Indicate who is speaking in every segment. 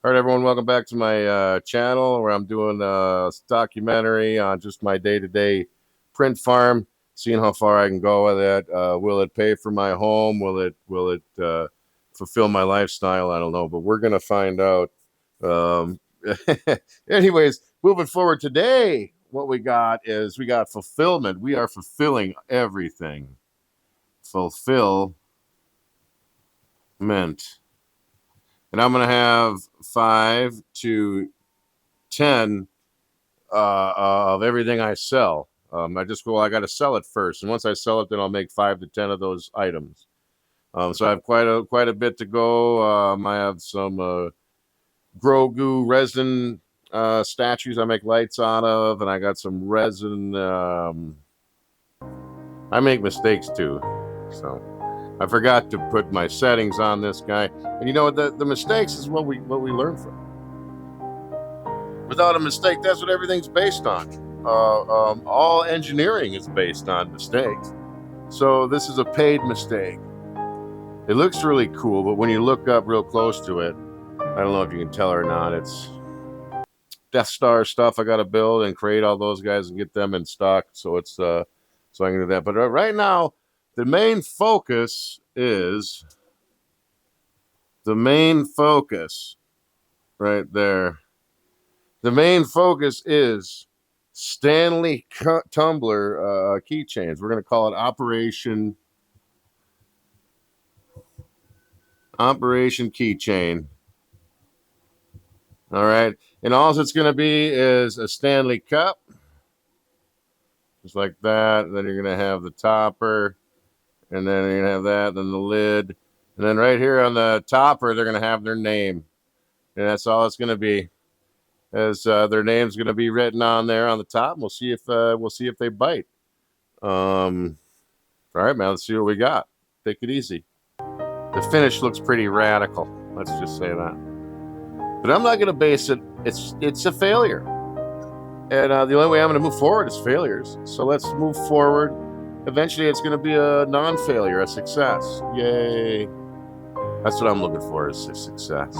Speaker 1: All right, everyone, welcome back to my channel where I'm doing a documentary on just my day-to-day print farm, seeing how far I can go with it. Will it pay for my home? Will it fulfill my lifestyle? I don't know, but we're gonna find out. Um, anyways, moving forward today, what we got is we got fulfillment. We are fulfilling everything. Fulfillment. And I'm going to have 5 to 10 of everything I sell. I got to sell it first, and once I sell it, then I'll make 5 to 10 of those items. So I have quite a bit to go. I have some Grogu resin statues I make lights out of, and I got some resin. I make mistakes too, so I forgot to put my settings on this guy. And you know what? The mistakes is what we learn from. Without a mistake, that's what everything's based on. All engineering is based on mistakes. So this is a paid mistake. It looks really cool, but when you look up real close to it, I don't know if you can tell or not. It's Death Star stuff I got to build and create all those guys and get them in stock. So I can do that. But right now, the main focus is the main focus right there. The main focus is Stanley Tumbler keychains. We're going to call it Operation Keychain. All right. And all it's going to be is a Stanley Cup, just like that. And then you're going to have the topper, and then you're going to have that, then the lid. And then right here on the topper, they're going to have their name. And that's all it's going to be. As their name's going to be written on there on the top. We'll see if they bite. All right, man. Let's see what we got. Take it easy. The finish looks pretty radical. Let's just say that. But I'm not going to base it. It's a failure, and the only way I'm going to move forward is failures. So let's move forward. Eventually, it's going to be a non-failure, a success. Yay! That's what I'm looking for, is a success.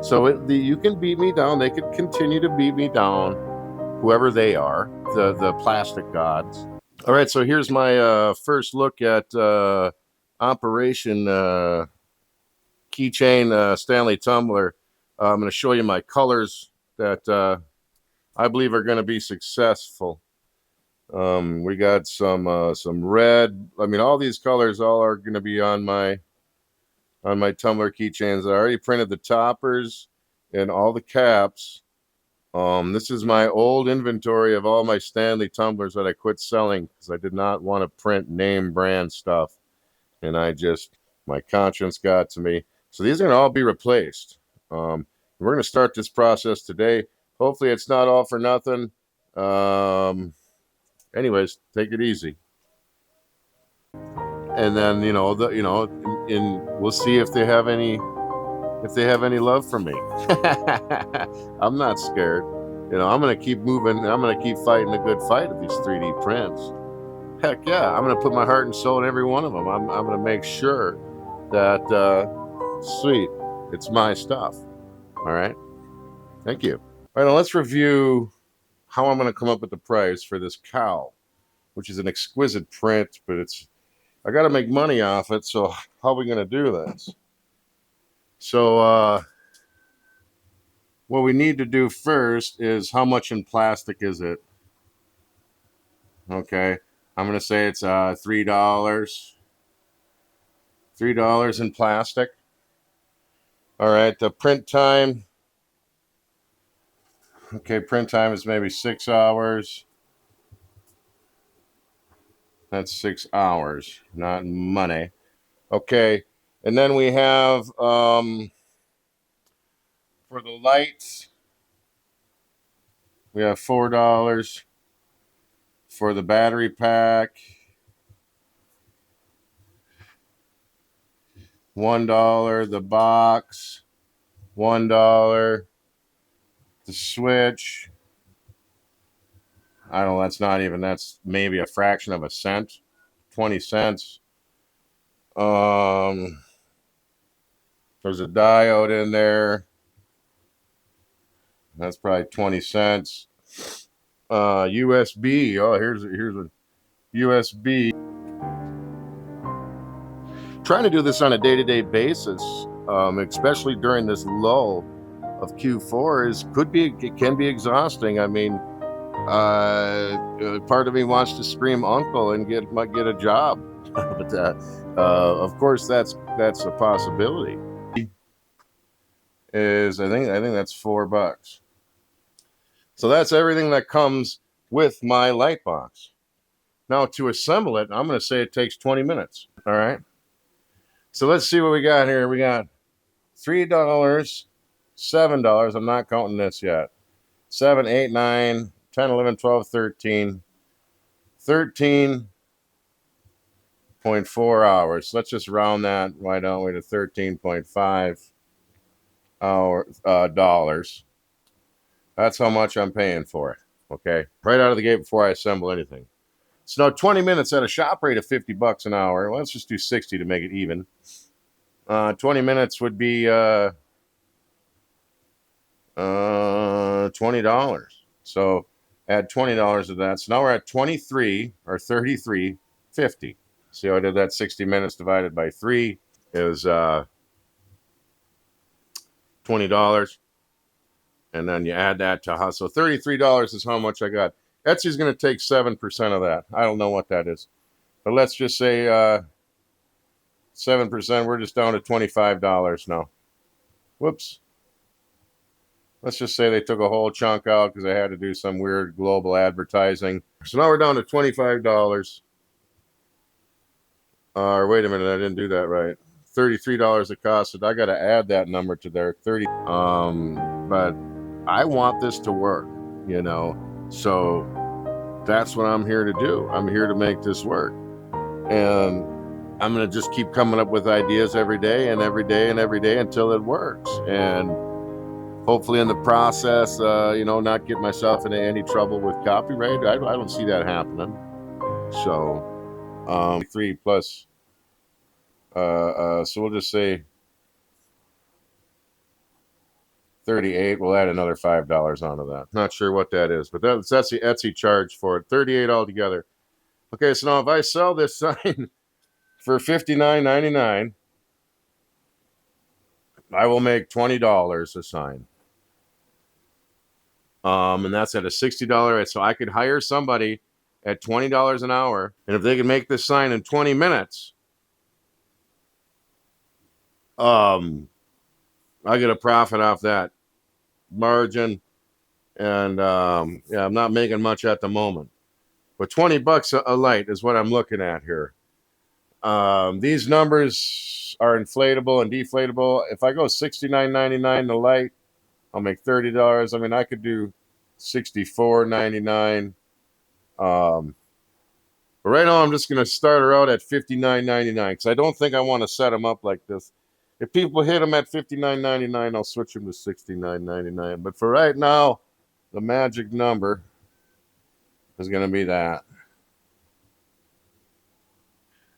Speaker 1: So you can beat me down. They could continue to beat me down, whoever they are, the plastic gods. All right, so here's my first look at Operation Keychain Stanley Tumbler. I'm going to show you my colors that I believe are going to be successful. We got some red. I mean, all these colors all are going to be on my tumbler keychains. I already printed the toppers and all the caps. This is my old inventory of all my Stanley tumblers that I quit selling because I did not want to print name brand stuff. And my conscience got to me. So these are going to all be replaced. We're going to start this process today. Hopefully it's not all for nothing. Anyways, take it easy. And then, we'll see if they have any love for me. I'm not scared. I'm going to keep moving. I'm going to keep fighting a good fight of these 3D prints. Heck yeah, I'm going to put my heart and soul in every one of them. I'm going to make sure that, sweet, it's my stuff. All right. Thank you. All right, now let's review how I'm going to come up with the price for this cow, which is an exquisite print, but I got to make money off it. So how are we going to do this? So what we need to do first is how much in plastic is it? Okay, I'm going to say it's $3. $3 in plastic. All right, the print time. Okay, print time is maybe 6 hours. That's 6 hours, not money. Okay, and then we have for the lights, we have $4 for the battery pack. $1 the box. $1 the switch. I don't know. That's maybe a fraction of a cent. 20 cents. There's a diode in there. That's probably 20 cents. USB. Oh, here's a USB. Trying to do this on a day-to-day basis, especially during this lull of Q4, it can be exhausting. I mean, part of me wants to scream uncle and might get a job, but of course that's a possibility. I think that's $4. So that's everything that comes with my light box. Now to assemble it, I'm going to say it takes 20 minutes. All right. So let's see what we got here. We got $3, $7. I'm not counting this yet. 7, 8, 9, 10, 11, 12, 13. 13.4 hours. Let's just round that, why don't we, to 13.5 dollars. That's how much I'm paying for it. Okay. Right out of the gate before I assemble anything. So now 20 minutes at a shop rate of $50 an hour. Well, let's just do 60 to make it even. 20 minutes would be $20. So add $20 to that. So now we're at 23 or 33.50. See how I did that? 60 minutes divided by 3 is $20. And then you add that to how. So $33 is how much I got. Etsy's going to take 7% of that. I don't know what that is. But let's just say 7%. We're just down to $25 now. Whoops. Let's just say they took a whole chunk out because they had to do some weird global advertising. So now we're down to $25. Or wait a minute, I didn't do that right. $33 it costed. I got to add that number to their 30. But I want this to work, you know. So that's what I'm here to do. I'm here to make this work. And I'm going to just keep coming up with ideas every day and every day and every day until it works. And hopefully in the process, not get myself into any trouble with copyright. I don't see that happening. So 3 plus, so we'll just say 38. We'll add another $5 onto that. Not sure what that is, but that's the Etsy charge for it. 38 altogether. Okay, so now if I sell this sign for $59.99, I will make $20 a sign. And that's at a $60 rate. So I could hire somebody at $20 an hour, and if they can make this sign in 20 minutes, I get a profit off that margin. And I'm not making much at the moment, but $20 a light is what I'm looking at here. These numbers are inflatable and deflatable. If I go $69.99 the light, I'll make $30. I mean, I could do $64.99. But right now, I'm just going to start her out at $59.99 because I don't think I want to set them up like this. If people hit them at $59.99, I'll switch them to $69.99. But for right now, the magic number is going to be that.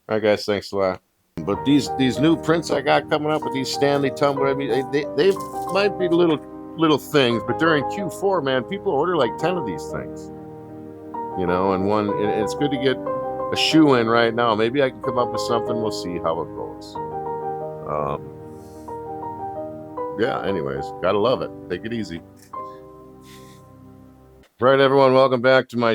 Speaker 1: All right, guys, thanks a lot. But these new prints I got coming up with these Stanley Tumbler, I mean, they might be little things, but during Q4, man, people order like 10 of these things. You know, and it's good to get a shoe in right now. Maybe I can come up with something. We'll see how it goes. Anyways, gotta love it. Take it easy. Right, everyone, welcome back to my